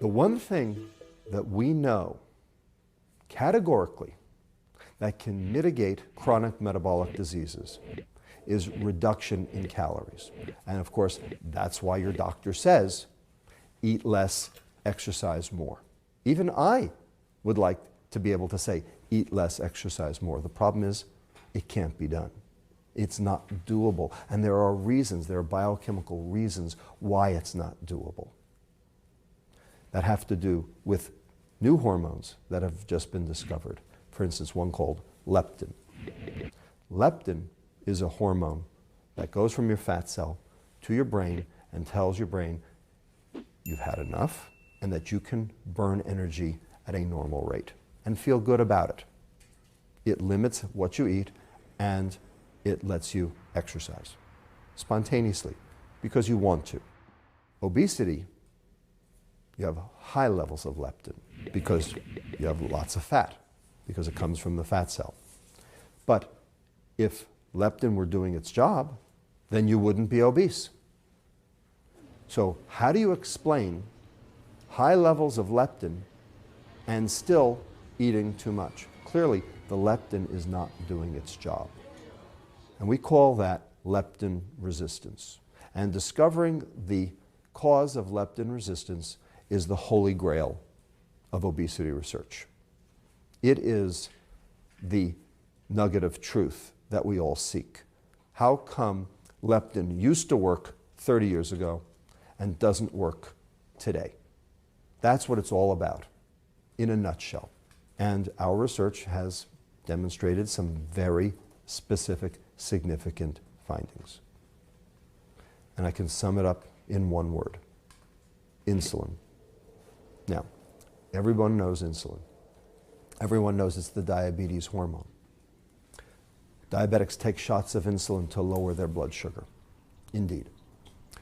The one thing that we know categorically that can mitigate chronic metabolic diseases is reduction in calories. And of course, that's why your doctor says, eat less, exercise more. Even I would like to be able to say, eat less, exercise more. The problem is, it can't be done. It's not doable. And there are reasons, there are biochemical reasons why it's not doable. That have to do with new hormones that have just been discovered. For instance, one called leptin. Leptin is a hormone that goes from your fat cell to your brain and tells your brain you've had enough and that you can burn energy at a normal rate and feel good about it. It limits what you eat and it lets you exercise spontaneously because you want to. Obesity, you have high levels of leptin because you have lots of fat, because it comes from the fat cell. But if leptin were doing its job, then you wouldn't be obese. So how do you explain high levels of leptin and still eating too much? Clearly, the leptin is not doing its job. And we call that leptin resistance. And discovering the cause of leptin resistance is the holy grail of obesity research. It is the nugget of truth that we all seek. How come leptin used to work 30 years ago and doesn't work today? That's what it's all about, in a nutshell. And our research has demonstrated some very specific, significant findings. And I can sum it up in one word: insulin. Now, everyone knows insulin. Everyone knows it's the diabetes hormone. Diabetics take shots of insulin to lower their blood sugar. Indeed.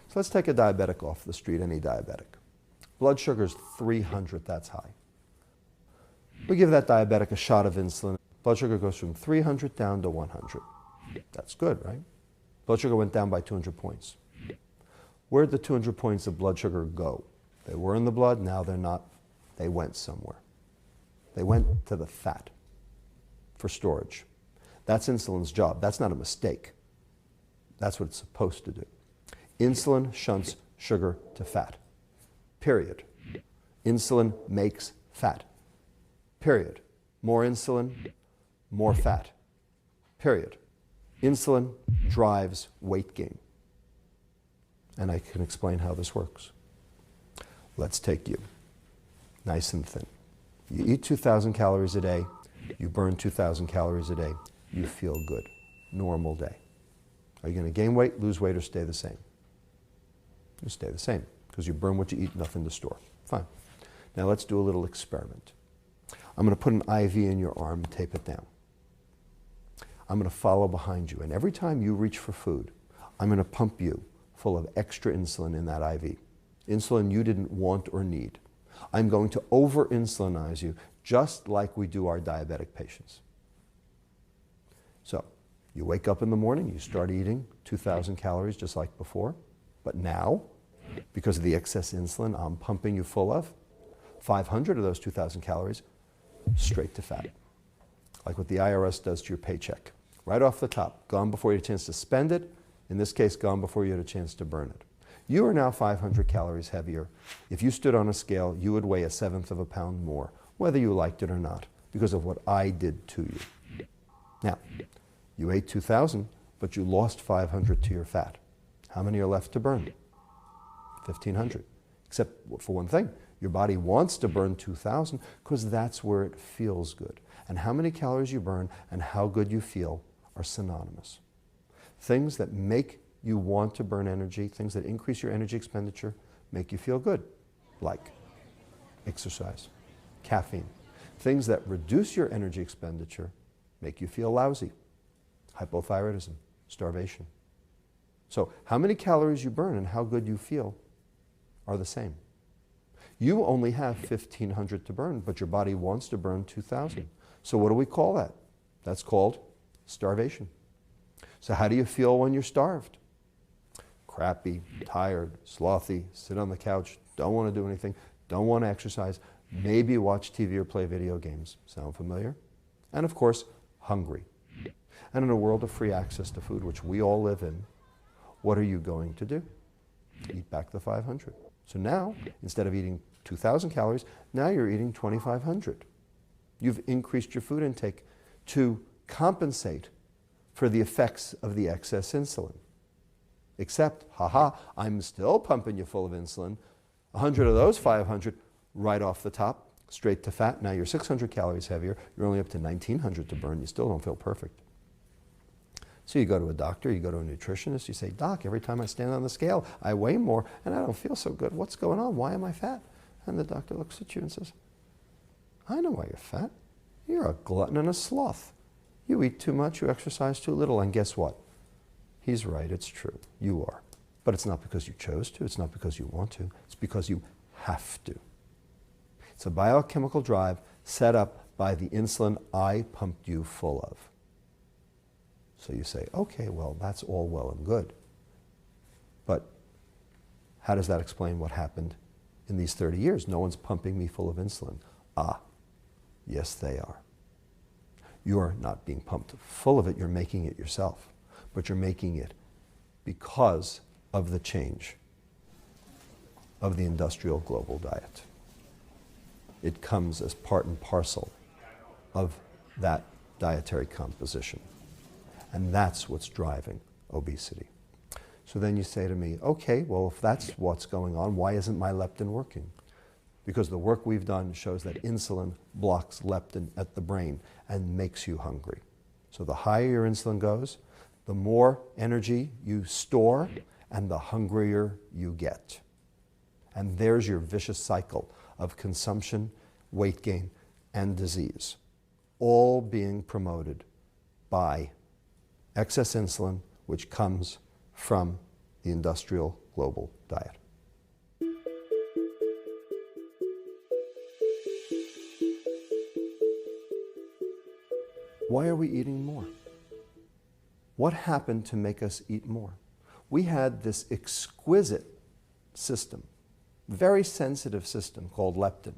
So let's take a diabetic off the street, any diabetic. Blood sugar is 300, that's high. We give that diabetic a shot of insulin. Blood sugar goes from 300 down to 100. That's good, right? Blood sugar went down by 200 points. Where'd the 200 points of blood sugar go? They were in the blood, now they're not. They went somewhere. They went to the fat for storage. That's insulin's job. That's not a mistake. That's what it's supposed to do. Insulin shunts sugar to fat. Period. Insulin makes fat. Period. More insulin, more fat. Period. Insulin drives weight gain. And I can explain how this works. Let's take you, nice and thin. You eat 2,000 calories a day, you burn 2,000 calories a day, you feel good. Normal day. Are you going to gain weight, lose weight, or stay the same? You stay the same, because you burn what you eat, nothing to store. Fine. Now let's do a little experiment. I'm going to put an IV in your arm and tape it down. I'm going to follow behind you, and every time you reach for food, I'm going to pump you full of extra insulin in that IV. Insulin you didn't want or need. I'm going to over-insulinize you, just like we do our diabetic patients. So, you wake up in the morning, you start eating 2,000 calories just like before, but now, because of the excess insulin I'm pumping you full of, 500 of those 2,000 calories straight to fat. Like what the IRS does to your paycheck. Right off the top, gone before you had a chance to spend it, in this case, gone before you had a chance to burn it. You are now 500 calories heavier. If you stood on a scale, you would weigh 1/7 of a pound more, whether you liked it or not, because of what I did to you. Now, you ate 2,000, but you lost 500 to your fat. How many are left to burn? 1,500. Except for one thing, your body wants to burn 2,000 because that's where it feels good. And how many calories you burn and how good you feel are synonymous. Things that make you want to burn energy, things that increase your energy expenditure, make you feel good, like exercise, caffeine. Things that reduce your energy expenditure make you feel lousy, hypothyroidism, starvation. So how many calories you burn and how good you feel are the same. You only have 1,500 to burn, but your body wants to burn 2,000. So what do we call that? That's called starvation. So how do you feel when you're starved? Crappy, tired, slothy, sit on the couch, don't want to do anything. don't want to exercise, maybe watch TV or play video games. Sound familiar? And of course, hungry. And in a world of free access to food, which we all live in, what are you going to do? Eat back the 500. So now, instead of eating 2,000 calories, now you're eating 2,500. You've increased your food intake to compensate for the effects of the excess insulin. Except, haha, I'm still pumping you full of insulin. 100 of those 500 right off the top, straight to fat. Now you're 600 calories heavier. You're only up to 1,900 to burn. You still don't feel perfect. So you go to a doctor, you go to a nutritionist, you say, Doc, every time I stand on the scale, I weigh more and I don't feel so good. What's going on? Why am I fat? And the doctor looks at you and says, I know why you're fat. You're a glutton and a sloth. You eat too much, you exercise too little, and guess what? He's right, it's true. You are. But it's not because you chose to, it's not because you want to, it's because you have to. It's a biochemical drive set up by the insulin I pumped you full of. So you say, okay, well, that's all well and good. But how does that explain what happened in these 30 years? No one's pumping me full of insulin. Ah, yes, they are. You're not being pumped full of it, you're making it yourself. But you're making it because of the change of the industrial global diet. It comes as part and parcel of that dietary composition. And that's what's driving obesity. So then you say to me, okay, well, if that's what's going on, why isn't my leptin working? Because the work we've done shows that insulin blocks leptin at the brain and makes you hungry. So the higher your insulin goes, the more energy you store and the hungrier you get. And there's your vicious cycle of consumption, weight gain, and disease, all being promoted by excess insulin, which comes from the industrial global diet. Why are we eating more? What happened to make us eat more? We had this exquisite system, very sensitive system called leptin,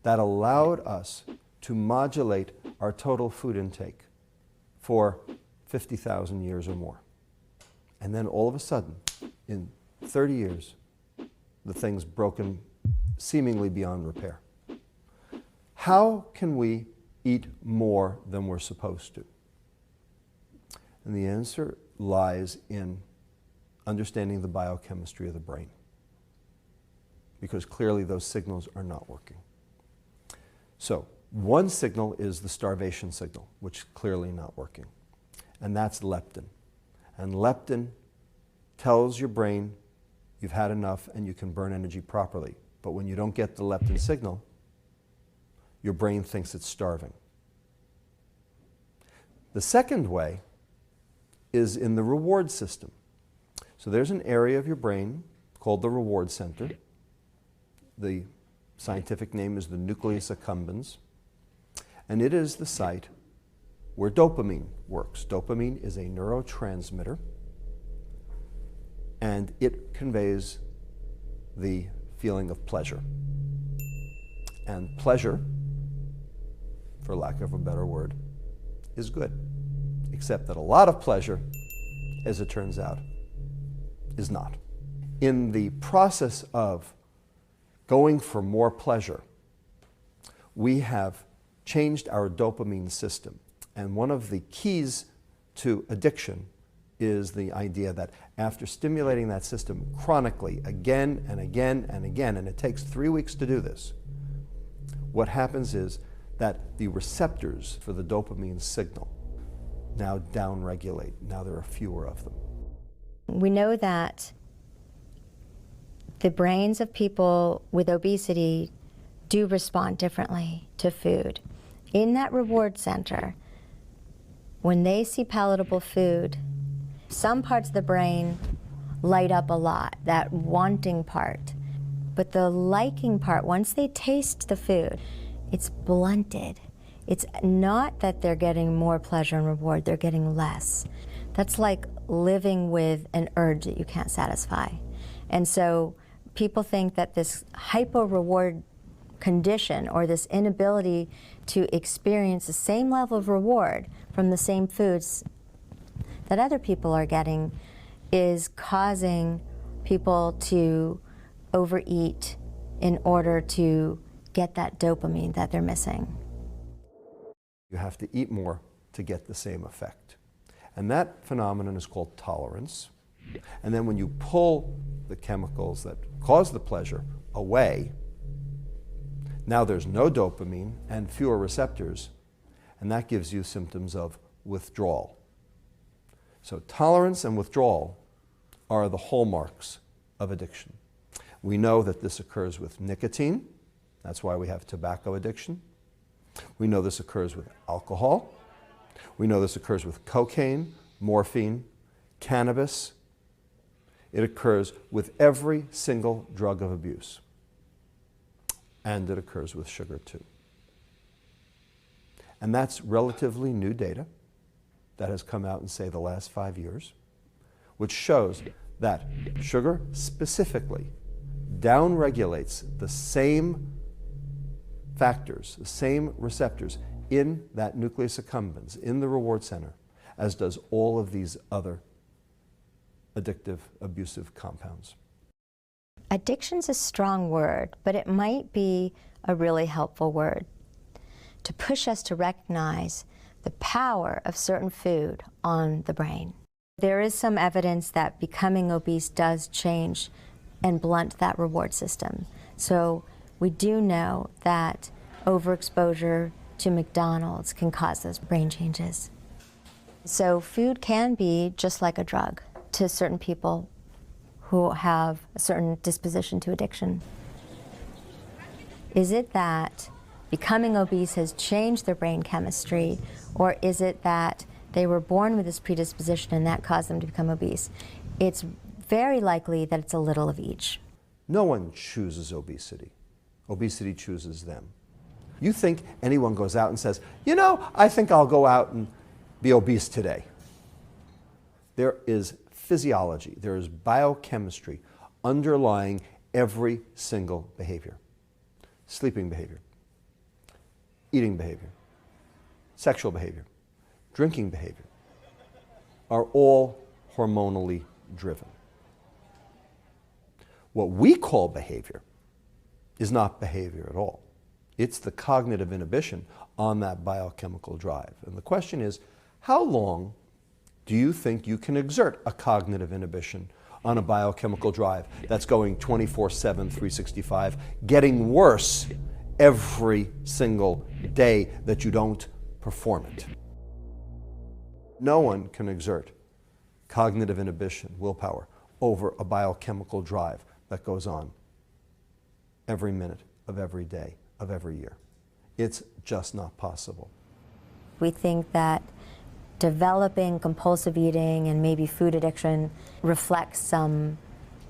that allowed us to modulate our total food intake for 50,000 years or more. And then all of a sudden, in 30 years, the thing's broken seemingly beyond repair. How can we eat more than we're supposed to? And the answer lies in understanding the biochemistry of the brain, because clearly those signals are not working. So one signal is the starvation signal, which is clearly not working, and that's leptin. And leptin tells your brain you've had enough and you can burn energy properly. But when you don't get the leptin signal, your brain thinks it's starving. The second way is in the reward system. So there's an area of your brain called the reward center. The scientific name is the nucleus accumbens. And it is the site where dopamine works. Dopamine is a neurotransmitter, and it conveys the feeling of pleasure. And pleasure, for lack of a better word, is good. Except that a lot of pleasure, as it turns out, is not. In the process of going for more pleasure, we have changed our dopamine system. And one of the keys to addiction is the idea that after stimulating that system chronically, again and again and again, and it takes 3 weeks to do this, what happens is that the receptors for the dopamine signal now downregulate. Now there are fewer of them. We know that the brains of people with obesity do respond differently to food. In that reward center, when they see palatable food, some parts of the brain light up a lot, that wanting part. But the liking part, once they taste the food, it's blunted. It's not that they're getting more pleasure and reward, they're getting less. That's like living with an urge that you can't satisfy. And so people think that this hypo-reward condition or this inability to experience the same level of reward from the same foods that other people are getting is causing people to overeat in order to get that dopamine that they're missing. You have to eat more to get the same effect. And that phenomenon is called tolerance. And then when you pull the chemicals that cause the pleasure away, now there's no dopamine and fewer receptors, and that gives you symptoms of withdrawal. So tolerance and withdrawal are the hallmarks of addiction. We know that this occurs with nicotine. That's why we have tobacco addiction. We know this occurs with alcohol. We know this occurs with cocaine, morphine, cannabis. It occurs with every single drug of abuse. And it occurs with sugar too. And that's relatively new data that has come out in, say, the last 5 years, which shows that sugar specifically downregulates the same factors, the same receptors in that nucleus accumbens, in the reward center, as does all of these other addictive, abusive compounds. Addiction's a strong word, but it might be a really helpful word to push us to recognize the power of certain food on the brain. There is some evidence that becoming obese does change and blunt that reward system. So we do know that overexposure to McDonald's can cause those brain changes. So food can be just like a drug to certain people who have a certain disposition to addiction. Is it that becoming obese has changed their brain chemistry, or is it that they were born with this predisposition and that caused them to become obese? It's very likely that it's a little of each. No one chooses obesity. Obesity chooses them. You think anyone goes out and says, you know, I think I'll go out and be obese today. There is physiology, there is biochemistry underlying every single behavior. Sleeping behavior, eating behavior, sexual behavior, drinking behavior are all hormonally driven. What we call behavior is not behavior at all. It's the cognitive inhibition on that biochemical drive. And the question is, how long do you think you can exert a cognitive inhibition on a biochemical drive that's going 24/7, 365, getting worse every single day that you don't perform it? No one can exert cognitive inhibition, willpower, over a biochemical drive that goes on every minute of every day of every year. It's just not possible. We think that developing compulsive eating and maybe food addiction reflects some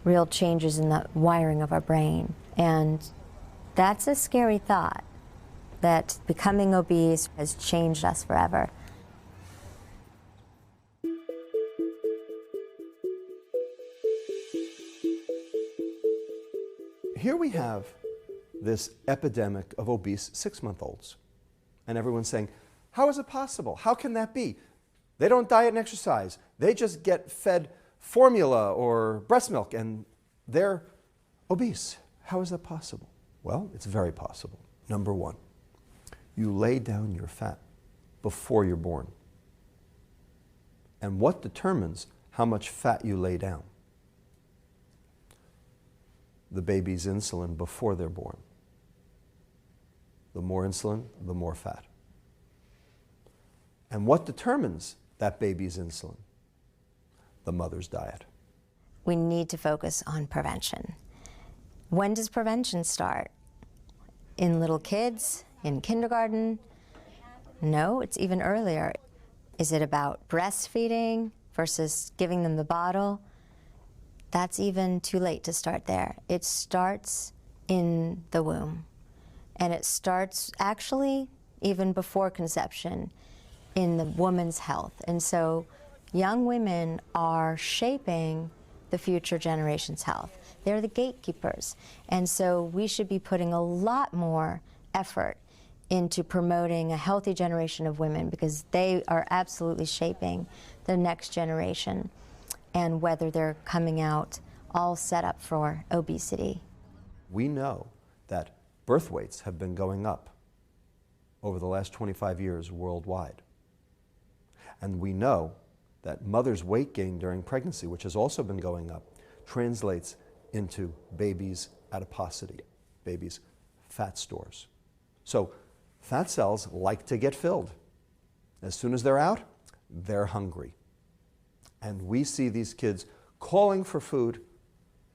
real changes in the wiring of our brain. And that's a scary thought, that becoming obese has changed us forever. Here we have this epidemic of obese 6-month-olds. And everyone's saying, how is it possible? How can that be? They don't diet and exercise. They just get fed formula or breast milk and they're obese. How is that possible? Well, it's very possible. Number one, you lay down your fat before you're born. And what determines how much fat you lay down? The baby's insulin before they're born. The more insulin, the more fat. And what determines that baby's insulin? The mother's diet. We need to focus on prevention. When does prevention start? In little kids? In kindergarten? No, it's even earlier. Is it about breastfeeding versus giving them the bottle? That's even too late to start there. It starts in the womb. And it starts actually even before conception in the woman's health. And so young women are shaping the future generation's health. They're the gatekeepers. And so we should be putting a lot more effort into promoting a healthy generation of women, because they are absolutely shaping the next generation, and whether they're coming out all set up for obesity. We know that birth weights have been going up over the last 25 years worldwide. And we know that mothers' weight gain during pregnancy, which has also been going up, translates into babies' adiposity, babies' fat stores. So fat cells like to get filled. As soon as they're out, they're hungry. And we see these kids calling for food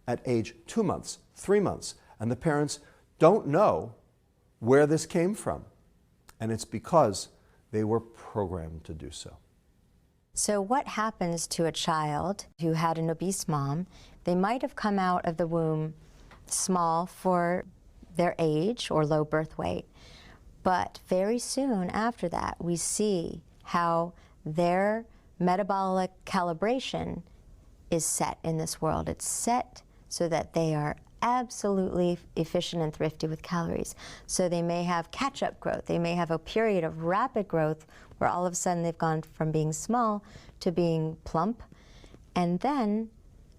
at age 2 months, 3 months, and the parents don't know where this came from. And it's because they were programmed to do so. So what happens to a child who had an obese mom? They might have come out of the womb small for their age or low birth weight, but very soon after that, we see how their metabolic calibration is set in this world. It's set so that they are absolutely efficient and thrifty with calories. So they may have catch-up growth. They may have a period of rapid growth where all of a sudden they've gone from being small to being plump, and then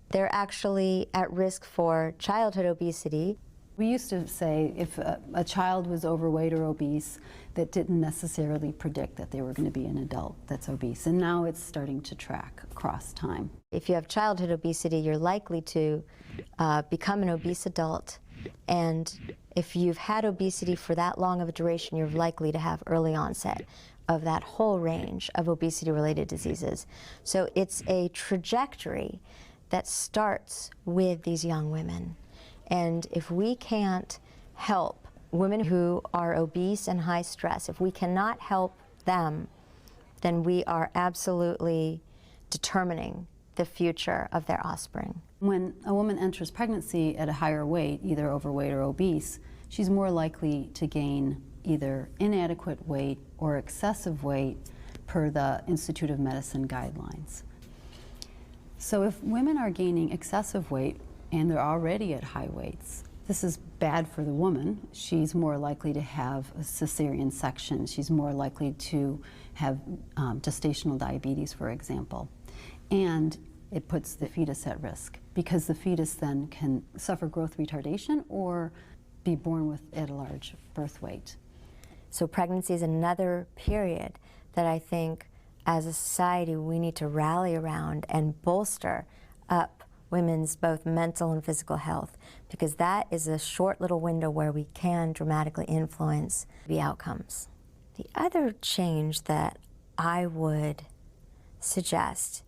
they're actually at risk for childhood obesity. We used to say if a child was overweight or obese, that didn't necessarily predict that they were going to be an adult that's obese. And now it's starting to track across time. If you have childhood obesity, you're likely to become an obese adult. And if you've had obesity for that long of a duration, you're likely to have early onset of that whole range of obesity-related diseases. So it's a trajectory that starts with these young women. And if we can't help women who are obese and high stress, if we cannot help them, then we are absolutely determining the future of their offspring. When a woman enters pregnancy at a higher weight, either overweight or obese, she's more likely to gain either inadequate weight or excessive weight per the Institute of Medicine guidelines. So if women are gaining excessive weight and they're already at high weights, this is bad for the woman. She's more likely to have a cesarean section. She's more likely to have gestational diabetes, for example. And it puts the fetus at risk, because the fetus then can suffer growth retardation or be born with at a large birth weight. So pregnancy is another period that I think as a society we need to rally around and bolster up women's both mental and physical health, because that is a short little window where we can dramatically influence the outcomes. The other change that I would suggest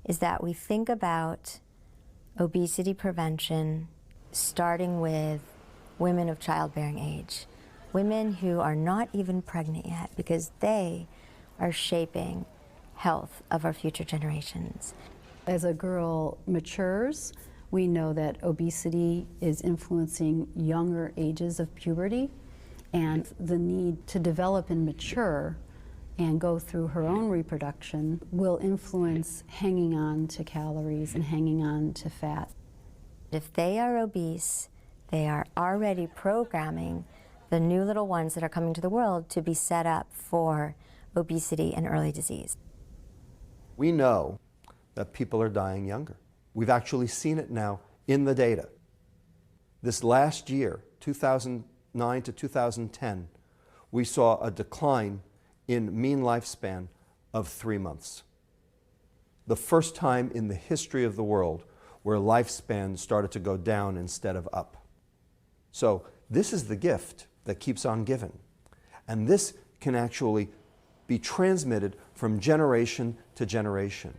is that we think about obesity prevention starting with women of childbearing age, women who are not even pregnant yet, because they are shaping health of our future generations. As a girl matures, we know that obesity is influencing younger ages of puberty, and the need to develop and mature and go through her own reproduction will influence hanging on to calories and hanging on to fat. If they are obese, they are already programming the new little ones that are coming to the world to be set up for obesity and early disease. We know that people are dying younger. We've actually seen it now in the data. This last year, 2009 to 2010, we saw a decline in mean lifespan of 3 months. The first time in the history of the world where lifespan started to go down instead of up. So this is the gift that keeps on giving. And this can actually be transmitted from generation to generation.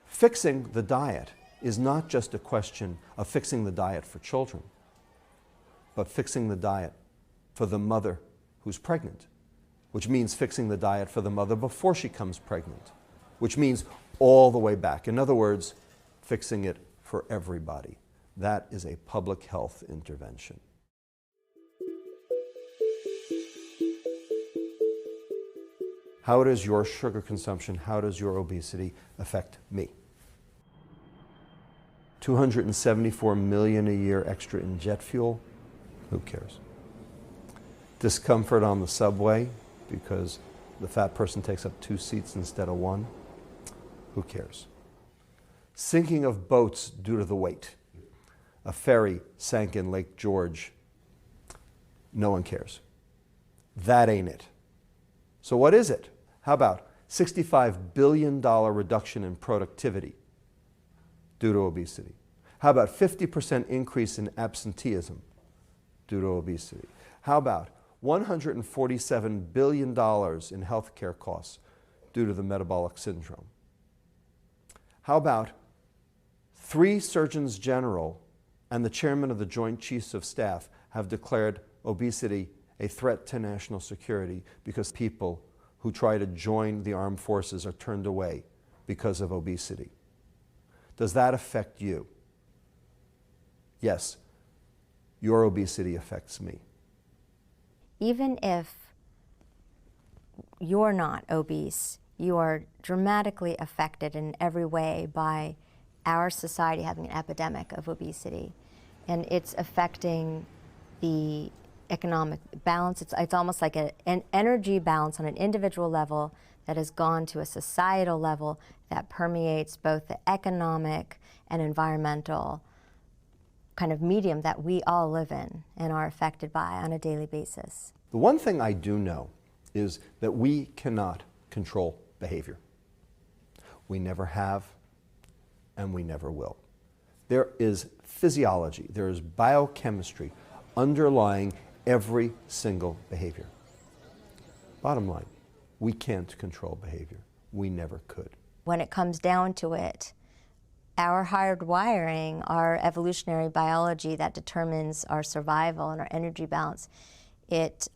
Fixing the diet is not just a question of fixing the diet for children, but fixing the diet for the mother who's pregnant, which means fixing the diet for the mother before she comes pregnant, which means all the way back. In other words, fixing it for everybody. That is a public health intervention. How does your sugar consumption, how does your obesity affect me? 274 million a year extra in jet fuel, who cares? Discomfort on the subway because the fat person takes up 2 seats instead of 1, who cares? Sinking of boats due to the weight. A ferry sank in Lake George, no one cares. That ain't it. So what is it? How about $65 billion reduction in productivity due to obesity? How about 50% increase in absenteeism due to obesity? How about $147 billion in healthcare costs due to the metabolic syndrome? How about 3 surgeons general and the chairman of the Joint Chiefs of Staff have declared obesity a threat to national security because people who try to join the armed forces are turned away because of obesity? Does that affect you? Yes, your obesity affects me. Even if you're not obese, you are dramatically affected in every way by our society having an epidemic of obesity. And it's affecting the economic balance. It's almost like an energy balance on an individual level that has gone to a societal level that permeates both the economic and environmental kind of medium that we all live in and are affected by on a daily basis. The one thing I do know is that we cannot control behavior. We never have, and we never will. There is physiology, there is biochemistry underlying every single behavior. Bottom line, we can't control behavior. We never could. When it comes down to it, our hard wiring, our evolutionary biology that determines our survival and our energy balance, it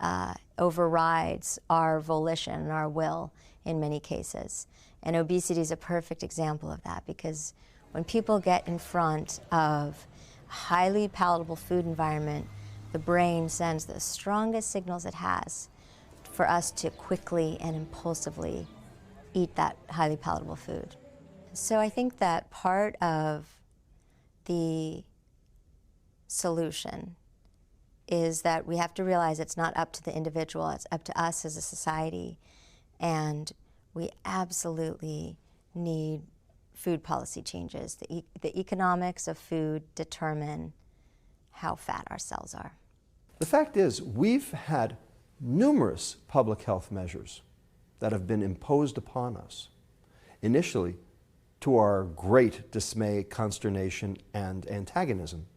overrides our volition and our will in many cases. And obesity is a perfect example of that, because when people get in front of a highly palatable food environment, the brain sends the strongest signals it has for us to quickly and impulsively eat that highly palatable food. So I think that part of the solution is that we have to realize it's not up to the individual, it's up to us as a society. And we absolutely need food policy changes. The economics of food determine how fat our cells are. The fact is, we've had numerous public health measures that have been imposed upon us, initially to our great dismay, consternation, and antagonism.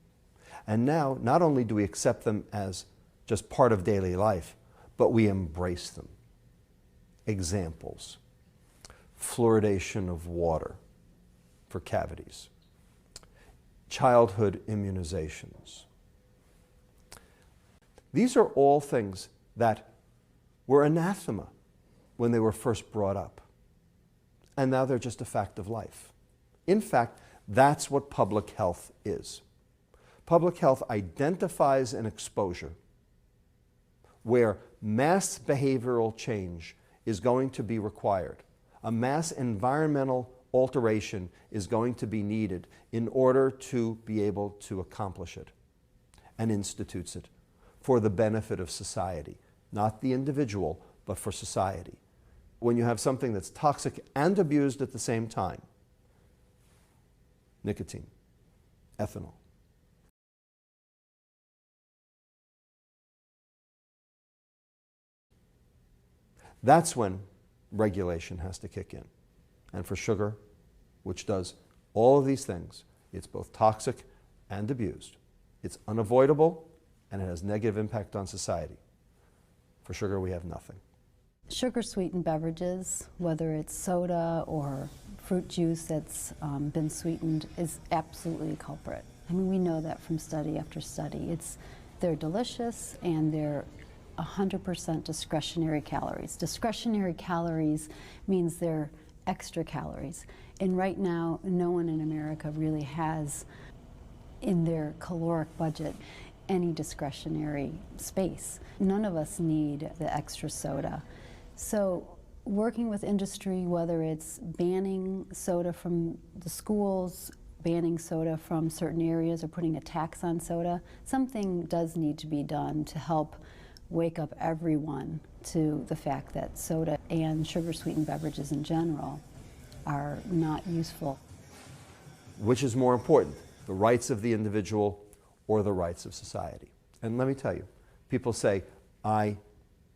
And now, not only do we accept them as just part of daily life, but we embrace them. Examples: fluoridation of water for cavities, childhood immunizations. These are all things that were anathema when they were first brought up. And now they're just a fact of life. In fact, that's what public health is. Public health identifies an exposure where mass behavioral change is going to be required. A mass environmental alteration is going to be needed in order to be able to accomplish it, and institutes it for the benefit of society, not the individual, but for society. When you have something that's toxic and abused at the same time, nicotine, ethanol, that's when regulation has to kick in. And for sugar, which does all of these things, it's both toxic and abused. It's unavoidable, and it has negative impact on society. For sugar, we have nothing. Sugar-sweetened beverages, whether it's soda or fruit juice that's been sweetened, is absolutely a culprit. I mean, we know that from study after study. They're delicious, and they're 100% discretionary calories. Discretionary calories means they're extra calories. And right now, no one in America really has in their caloric budget any discretionary space. None of us need the extra soda. So working with industry, whether it's banning soda from the schools banning soda from certain areas or putting a tax on soda. Something does need to be done to help wake up everyone to the fact that soda and sugar-sweetened beverages in general are not useful. Which is more important, the rights of the individual or the rights of society? And let me tell you, people say, I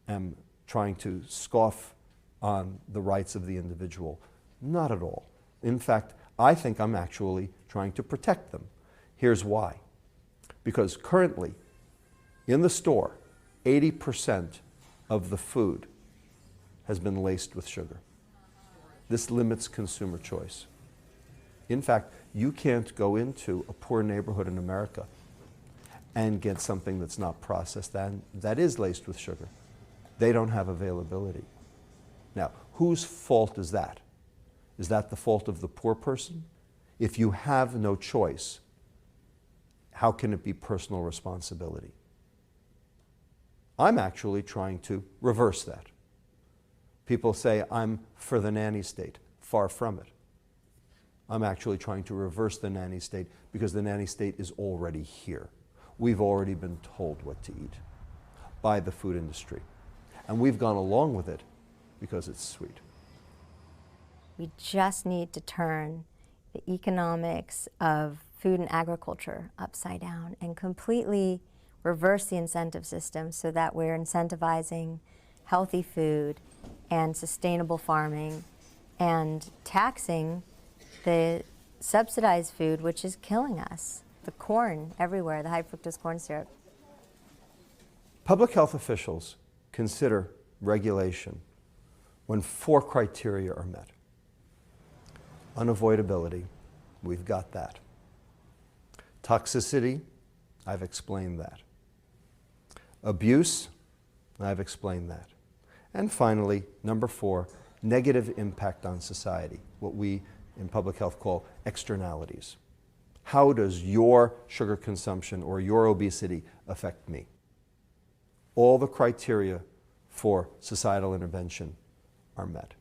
am trying to scoff on the rights of the individual. Not at all. In fact, I think I'm actually trying to protect them. Here's why. Because currently, in the store, 80% of the food has been laced with sugar. This limits consumer choice. In fact, you can't go into a poor neighborhood in America and get something that's not processed and that is laced with sugar. They don't have availability. Now, whose fault is that? Is that the fault of the poor person? If you have no choice, how can it be personal responsibility? I'm actually trying to reverse that. People say I'm for the nanny state. Far from it. I'm actually trying to reverse the nanny state because the nanny state is already here. We've already been told what to eat by the food industry. And we've gone along with it because it's sweet. We just need to turn the economics of food and agriculture upside down and completely reverse the incentive system so that we're incentivizing healthy food and sustainable farming and taxing the subsidized food, which is killing us. The corn everywhere, the high fructose corn syrup. Public health officials consider regulation when 4 criteria are met. Unavoidability, we've got that. Toxicity, I've explained that. Abuse, I've explained that. And finally, number 4, negative impact on society, what we in public health call externalities. How does your sugar consumption or your obesity affect me? All the criteria for societal intervention are met.